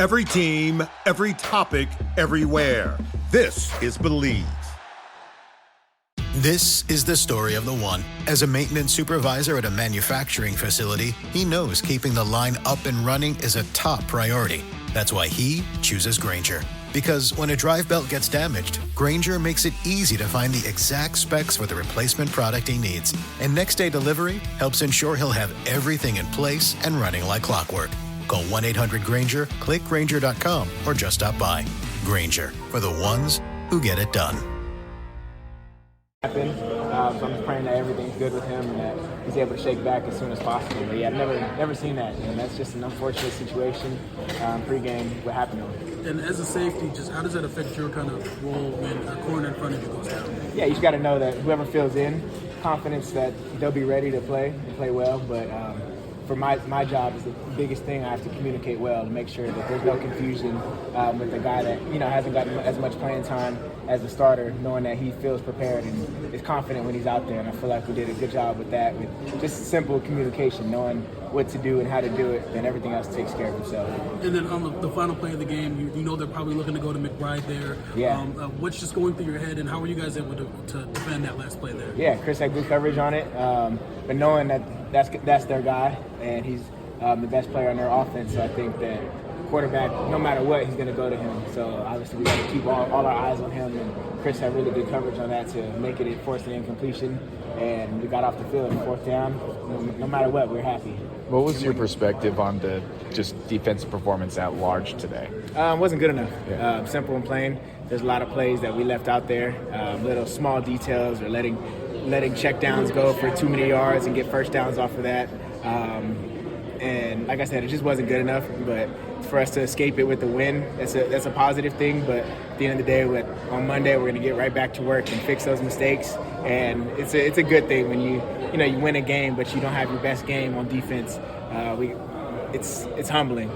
Every team, every topic, everywhere. This is Believe. This is the story of the one. As a maintenance supervisor at a manufacturing facility, he knows keeping the line up and running is a top priority. That's why he chooses Grainger. Because when a drive belt gets damaged, Grainger makes it easy to find the exact specs for the replacement product he needs. And next-day delivery helps ensure he'll have everything in place and running like clockwork. Call 1-800-GRAINGER, click Grainger.com, or just stop by. Grainger, for the ones who get it done. So I'm just praying that everything's good with him and that he's able to shake back as soon as possible. But yeah, I've never seen that, and that's just an unfortunate situation. Pre-game, what happened to him. And as a safety, just how does that affect your kind of role when a corner in front of you goes down? Yeah, you just got to know that whoever fills in, confidence that they'll be ready to play and play well. But for my job is the biggest thing. I have to communicate well to make sure that there's no confusion with the guy that hasn't gotten as much playing time as a starter, knowing that he feels prepared and is confident when he's out there. And I feel like we did a good job with that, with just simple communication, knowing what to do and how to do it, and everything else takes care of itself. And then on the final play of the game, you know they're probably looking to go to McBride there. Yeah. What's just going through your head, and how were you guys able to defend that last play there? Yeah, Chris had good coverage on it, but knowing that that's their guy, and he's the best player on their offense, so I think that quarterback, no matter what, he's going to go to him. So obviously we got to keep all our eyes on him, and Chris had really good coverage on that to make it force an incompletion, and we got off the field in fourth down. No matter what, we're happy. What was your perspective on the just defensive performance at large today? Wasn't good enough. Yeah. Simple and plain. There's a lot of plays that we left out there, little small details, or letting checkdowns go for too many yards and get first downs off of that. And like I said, it just wasn't good enough. But for us to escape it with the win, that's a positive thing. But at the end of the day, on Monday, we're going to get right back to work and fix those mistakes. And it's a good thing when you win a game, but you don't have your best game on defense. It's humbling.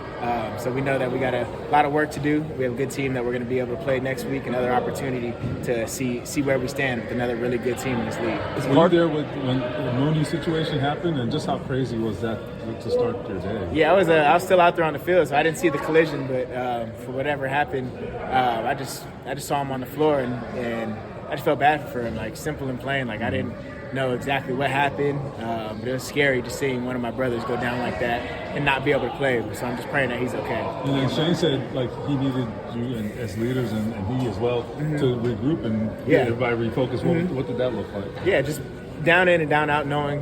So we know that we got a lot of work to do. We have a good team that we're going to be able to play next week. Another opportunity to see where we stand with another really good team in this league. Were you there when the Mooney situation happened, and just how crazy was that to start your day? Yeah, I was still out there on the field, so I didn't see the collision. But for whatever happened, I just saw him on the floor, and I just felt bad for him. Like, simple and plain. Like, I didn't know exactly what happened, but it was scary just seeing one of my brothers go down like that and not be able to play. So I'm just praying that he's okay. And then Shane said, like, he needed you as leaders and he as well to regroup and get everybody refocused. What did that look like? Yeah, just down in and down out, knowing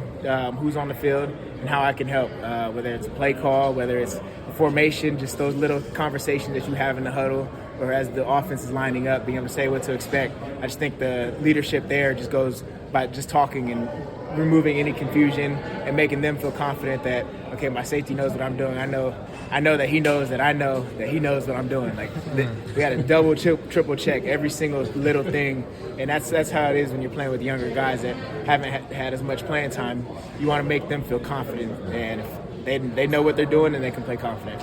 who's on the field and how I can help, whether it's a play call, whether it's a formation, just those little conversations that you have in the huddle, or as the offense is lining up, being able to say what to expect. I just think the leadership there just goes by just talking and removing any confusion and making them feel confident that, okay, my safety knows what I'm doing. I know that he knows that I know that he knows what I'm doing. Like, we got to double, triple check every single little thing, and that's how it is when you're playing with younger guys that haven't had as much playing time. You want to make them feel confident, and if they know what they're doing, and they can play confident.